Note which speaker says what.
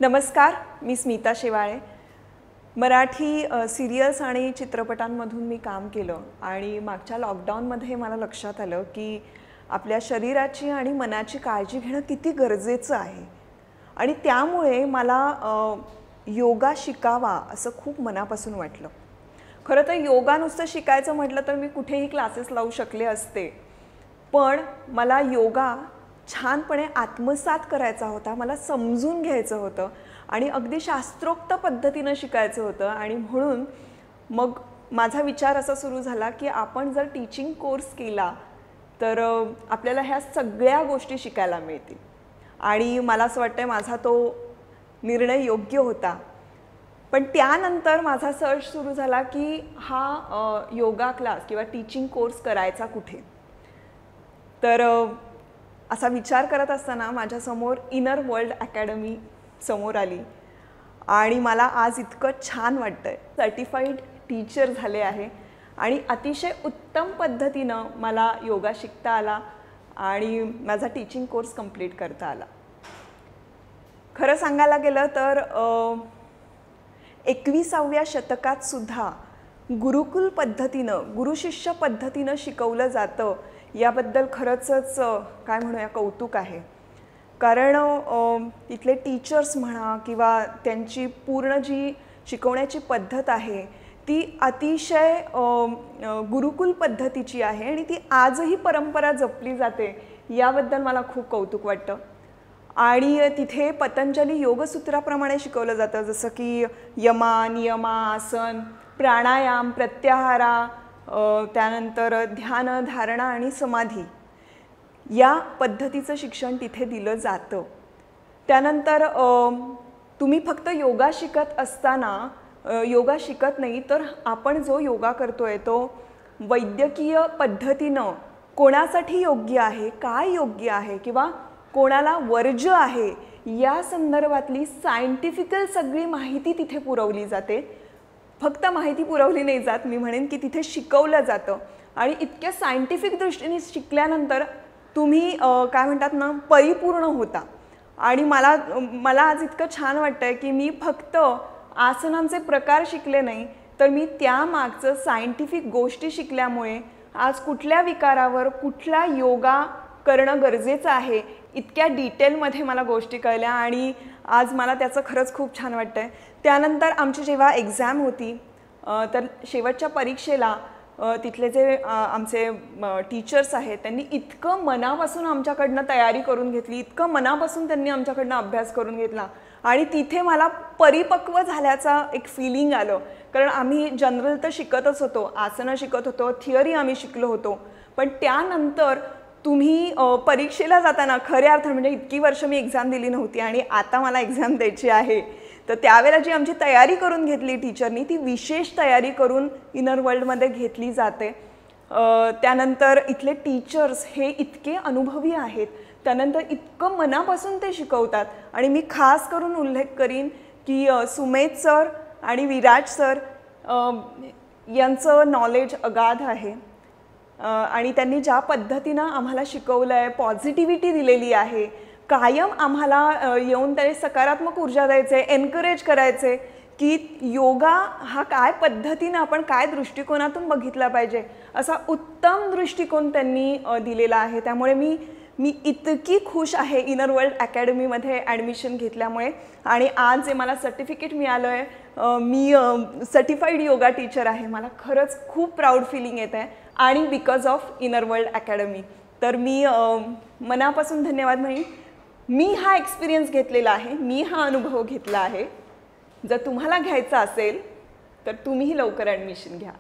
Speaker 1: नमस्कार, मी स्मिता शेवाळे. मराठी सिरियल्स आणि चित्रपटांमधून मी काम केलं आणि मागच्या लॉकडाऊनमध्ये मला लक्षात आलं की आपल्या शरीराची आणि मनाची काळजी घेणं किती गरजेचं आहे. आणि त्यामुळे मला योगा शिकावा असं खूप मनापासून वाटलं. खरं तर योगा नुसतं शिकायचं म्हटलं तर मी कुठेही क्लासेस लावू शकले असते, पण मला योगा छानपणे आत्मसात करायचा होता, मला समजून घ्यायचं होतं आणि अगदी शास्त्रोक्त पद्धतीनं शिकायचं होतं. आणि म्हणून मग माझा विचार असा सुरू झाला की आपण जर टीचिंग कोर्स केला तर आपल्याला ह्या सगळ्या गोष्टी शिकायला मिळतील. आणि मला असं वाटतं माझा तो निर्णय योग्य होता. पण त्यानंतर माझा सर्च सुरू झाला की हा योगा क्लास किंवा टीचिंग कोर्स करायचा कुठे. तर असा विचार करत असताना माझ्यासमोर इनर वर्ल्ड अकॅडमी समोर आली आणि मला आज इतकं छान वाटतंय. सर्टिफाईड टीचर झाले आहे आणि अतिशय उत्तम पद्धतीनं मला योगा शिकता आला आणि माझा टीचिंग कोर्स कंप्लीट करता आला. खरं सांगायला गेलं तर 21व्या शतकात सुद्धा गुरुकुल पद्धतीनं गुरुशिष्य पद्धतीनं शिकवलं जातं याबद्दल खरंच काय म्हणूया कौतुक आहे. कारण इथले टीचर्स म्हणा किंवा त्यांची पूर्ण जी शिकवण्याची पद्धत आहे ती अतिशय गुरुकुल पद्धतीची आहे आणि ती आजही परंपरा जपली जाते याबद्दल मला खूप कौतुक वाटतं. आणि तिथे पतंजली योगसूत्राप्रमाणे शिकवलं जातं, जसं की यमा नियमा आसन प्राणायाम प्रत्याहारा त्यानंतर ध्यान धारणा आणि समाधी या पद्धतीचं शिक्षण तिथे दिलं जातं. त्यानंतर तुम्ही फक्त योगा शिकत असताना योगा शिकत नाही तर आपण जो योगा करतोय तो वैद्यकीय पद्धतीनं कोणासाठी योग्य आहे, काय योग्य आहे किंवा कोणाला वर्ज्य आहे या संदर्भातली सायंटिफिकल सगळी माहिती तिथे पुरवली जाते. फक्त माहिती पुरवली नाही जात, मी म्हणेन की तिथे शिकवलं जातं. आणि इतक्या सायंटिफिक दृष्टीने शिकल्यानंतर तुम्ही काय म्हणतात ना परिपूर्ण होता. आणि मला आज इतकं छान वाटतंय की मी फक्त आसनांचे प्रकार शिकले नाही तर मी त्यामागचं सायंटिफिक गोष्टी शिकल्यामुळे आज कुठल्या विकारावर कुठला योगा करणं गरजेचं आहे इतक्या डिटेलमध्ये मला गोष्टी कळल्या आणि आज मला त्याचं खरंच खूप छान वाटतंय. त्यानंतर आमची जेव्हा एक्झाम होती तर शेवटच्या परीक्षेला तिथले जे आमचे टीचर्स आहेत त्यांनी इतकं मनापासून आमच्याकडनं तयारी करून घेतली, इतकं मनापासून त्यांनी आमच्याकडनं अभ्यास करून घेतला आणि तिथे मला परिपक्व झाल्याचा एक फिलिंग आलं. कारण आम्ही जनरल तर शिकतच होतो, आसनं शिकत होतो, थिअरी आम्ही शिकलो होतो, पण त्यानंतर तुम्ही परीक्षेला जाताना खऱ्या अर्थाने म्हणजे इतकी वर्ष मी एक्झाम दिली नव्हती आणि आता मला एक्झाम द्यायची आहे, तर त्यावेळेला जी आमची तयारी करून घेतली टीचरनी ती विशेष तयारी करून इनर वर्ल्डमध्ये घेतली जाते. त्यानंतर इथले टीचर्स हे इतके अनुभवी आहेत, त्यानंतर इतकं मनापासून ते शिकवतात. आणि मी खास करून उल्लेख करीन की सुमेध सर आणि विराज सर यांचं नॉलेज अगाध आहे आणि त्यांनी ज्या पद्धतीनं आम्हाला शिकवलं आहे, पॉझिटिव्हिटी दिलेली आहे, कायम आम्हाला येऊन त्याने सकारात्मक ऊर्जा द्यायचे, एनकरेज करायचे की योगा हा काय पद्धतीनं आपण काय दृष्टिकोनातून बघितला पाहिजे असा उत्तम दृष्टिकोन त्यांनी दिलेला आहे. त्यामुळे मी इतकी खुश आहे इनर वर्ल्ड अकॅडमीमध्ये ॲडमिशन घेतल्यामुळे. आणि आज जे मला सर्टिफिकेट मिळालं आहे, मी सर्टिफाईड योगा टीचर आहे, मला खरंच खूप प्राऊड फिलिंग येत आहे आणि because of inner world academy. तर मी मनापासून धन्यवाद म्हणेन. मी हा एक्सपिरियन्स घेतलेला आहे, मी हा अनुभव घेतला आहे. जर तुम्हाला घ्यायचा असेल तर तुम्हीही लवकर ॲडमिशन घ्या.